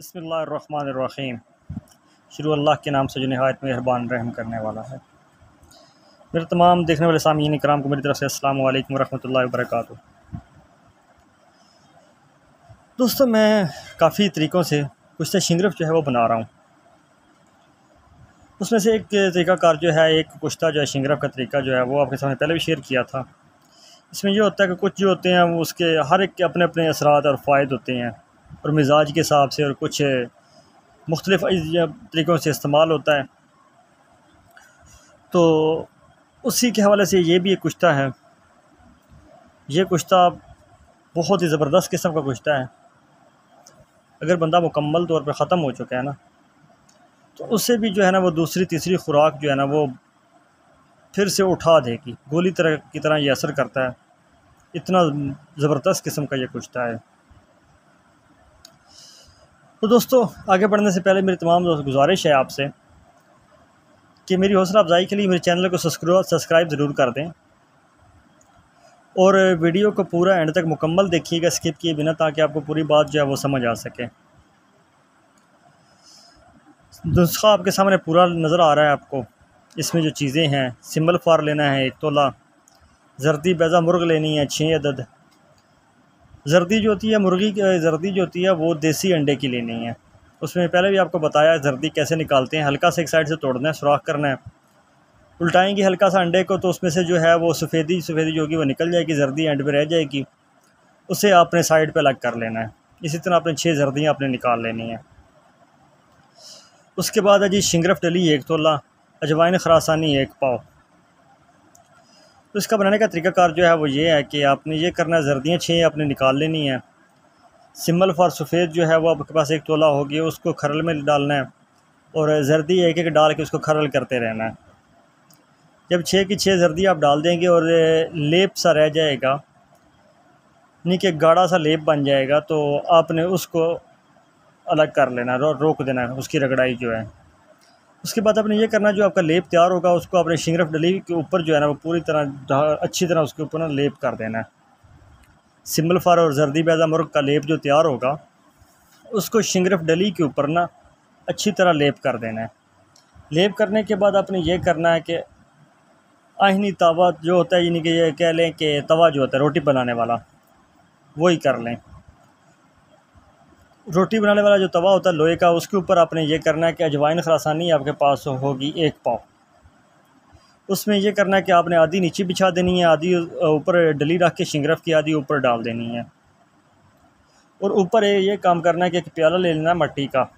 बिस्मिल्लाहिर्रहमानिर्रहीम। शुरू अल्लाह के नाम से जो निहायत मेहरबान रहम करने वाला है। मेरे तमाम देखने वाले सामीन इकराम को मेरी तरफ से अस्सलामु अलैकुम वरहमतुल्लाहि वबरकातुहू। दोस्तों, मैं काफ़ी तरीक़ों से कुश्ता शिंगरफ जो है वो बना रहा हूँ। उसमें से एक तरीक़ाकार जो है, एक कुश्ता जो है शिंगरफ का तरीका जो है वो आपके सामने पहले भी शेयर किया था। इसमें ये होता है कि कुछ जो होते हैं वो उसके हर एक के अपने अपने असरात और फ़ायदे होते हैं और मिजाज के हिसाब से, और कुछ मुख्तलिफ़ तरीक़ों से इस्तेमाल होता है। तो उसी के हवाले से ये भी एक कुश्ता है। ये कुश्ता बहुत ही ज़बरदस्त किस्म का कुश्ता है। अगर बंदा मुकम्मल तौर पर ख़त्म हो चुका है ना, तो उससे भी जो है ना वो दूसरी तीसरी खुराक जो है ना वो फिर से उठा देगी। गोली तरह की तरह ये असर करता है। इतना ज़बरदस्त किस्म का ये कुश्ता है। तो दोस्तों, आगे बढ़ने से पहले मेरी तमाम दोस्त गुजारिश है आपसे कि मेरी हौसला अफजाई के लिए मेरे चैनल को सब्सक्राइब ज़रूर कर दें और वीडियो को पूरा एंड तक मुकम्मल देखिएगा, स्किप किए बिना, ताकि आपको पूरी बात जो है वो समझ आ सके। नुस्खा आपके सामने पूरा नज़र आ रहा है आपको। इसमें जो चीज़ें हैं, सिंबल फार लेना है 1 तोला, जर्दी बैज़ा मुर्ग लेनी है 6 अदद। जर्दी जो होती है, मुर्गी की जर्दी जो होती है वो देसी अंडे की लेनी है। उसमें पहले भी आपको बताया जर्दी कैसे निकालते हैं। हल्का सा एक साइड से तोड़ना है, सुराख करना है, उल्टाएंगे हल्का सा अंडे को, तो उसमें से जो है वो सफ़ेदी जो होगी वो निकल जाएगी, जर्दी एंड पे रह जाएगी। उसे आपने साइड पे अलग कर लेना है। इसी तरह आपने 6 जर्दियाँ आपने निकाल लेनी है। उसके बाद है जी शिंगरफ डली 1 तोला, अजवाइन खरासानी 1 पाव। तो इसका बनाने का तरीकाकार जो है वो ये है कि आपने ये करना है, जर्दियाँ 6 आपने निकाल लेनी है। सिम्बल फॉर सफ़ेद जो है वो आपके पास 1 तोला होगी, उसको खरल में डालना है और जर्दी एक एक डाल के उसको खरल करते रहना है। जब 6 की 6 जर्दी आप डाल देंगे और लेप सा रह जाएगा, यानी कि गाढ़ा सा लेप बन जाएगा, तो आपने उसको अलग कर लेना, रोक देना है उसकी रगड़ाई जो है। उसके बाद आपने ये करना, जो आपका लेप तैयार होगा उसको आपने शिंगरफ डली के ऊपर जो है ना वो पूरी तरह अच्छी तरह उसके ऊपर ना लेप कर देना है। सिंबल फार और जर्दी बैज़ा मुर्ग का लेप जो तैयार होगा उसको शिंगरफ डली के ऊपर ना अच्छी तरह लेप कर देना है। लेप करने के बाद आपने ये करना है कि आहनी तवा जो होता है, यानी कि ये कह लें कि तवा जो होता है रोटी बनाने वाला, वही कर लें। रोटी बनाने वाला जो तवा होता है लोहे का, उसके ऊपर आपने ये करना है कि अजवाइन खरासानी आपके पास होगी 1 पाव। उसमें ये करना है कि आपने आधी नीचे बिछा देनी है, आधी ऊपर डली रख के शिंगरफ की आधी ऊपर डाल देनी है। और ऊपर ये काम करना है कि एक प्याला ले लेना है मिट्टी का,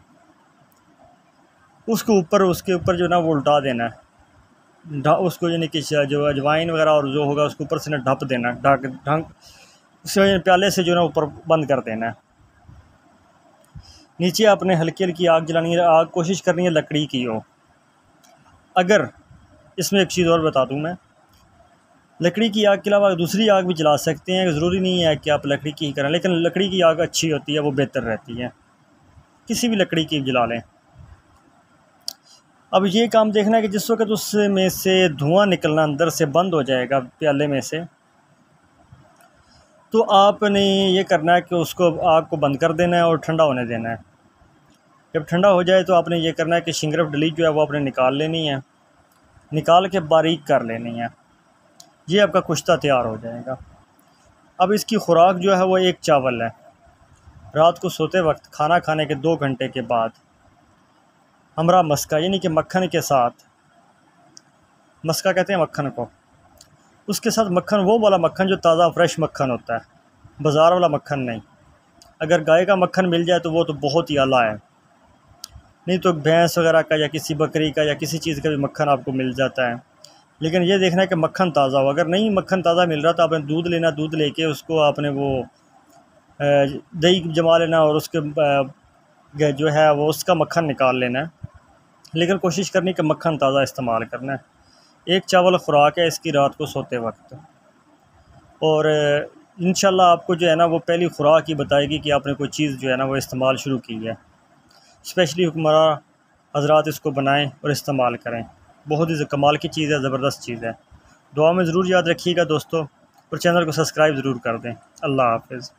उसके ऊपर जो ना वो उल्टा देना है, उसको यानी कि जो अजवाइन वगैरह और जो होगा उसके ऊपर से ना ढप देना है, ढंग उसे प्याले से जो ना ऊपर बंद कर देना है। नीचे आपने हल्की हल्की आग जलानी है। आग कोशिश करनी है लकड़ी की हो। अगर इसमें एक चीज़ और बता दूं मैं, लकड़ी की आग के अलावा दूसरी आग भी जला सकते हैं। ज़रूरी नहीं है कि आप लकड़ी की ही करें, लेकिन लकड़ी की आग अच्छी होती है, वो बेहतर रहती है। किसी भी लकड़ी की जला लें। अब ये काम देखना है कि जिस वक्त उसमें से धुआं निकलना अंदर से बंद हो जाएगा प्याले में से, तो आपने ये करना है कि उसको आग को बंद कर देना है और ठंडा होने देना है। जब ठंडा हो जाए तो आपने ये करना है कि शिंगरफ डली जो है वो आपने निकाल लेनी है, निकाल के बारीक कर लेनी है। ये आपका कुश्ता तैयार हो जाएगा। अब इसकी खुराक जो है वो 1 चावल है। रात को सोते वक्त खाना खाने के 2 घंटे के बाद हमरा मस्का, यानी कि मक्खन के साथ, मस्का कहते हैं मक्खन को, उसके साथ मक्खन, वो वाला मक्खन जो ताज़ा फ्रेश मक्खन होता है, बाज़ार वाला मक्खन नहीं। अगर गाय का मक्खन मिल जाए तो वो तो बहुत ही आला है, नहीं तो भैंस वगैरह का या किसी बकरी का या किसी चीज़ का भी मक्खन आपको मिल जाता है। लेकिन ये देखना है कि मक्खन ताज़ा हो। अगर नहीं मक्खन ताज़ा मिल रहा तो आपने दूध लेना, दूध लेके उसको आपने वो दही जमा लेना और उसके जो है वो उसका मक्खन निकाल लेना है। लेकिन कोशिश करनी कि मक्खन ताज़ा इस्तेमाल करना है। 1 चावल खुराक है इसकी रात को सोते वक्त। और इंशाल्लाह आपको जो है ना वो पहली खुराक ही बताएगी कि आपने कोई चीज़ जो है ना वो इस्तेमाल शुरू की है। स्पेशली हुक्मरां हज़रात इसको बनाएं और इस्तेमाल करें। बहुत ही कमाल की चीज़ है, ज़बरदस्त चीज़ है। दुआ में ज़रूर याद रखिएगा दोस्तों, और चैनल को सब्सक्राइब ज़रूर कर दें। अल्लाह हाफ़िज़।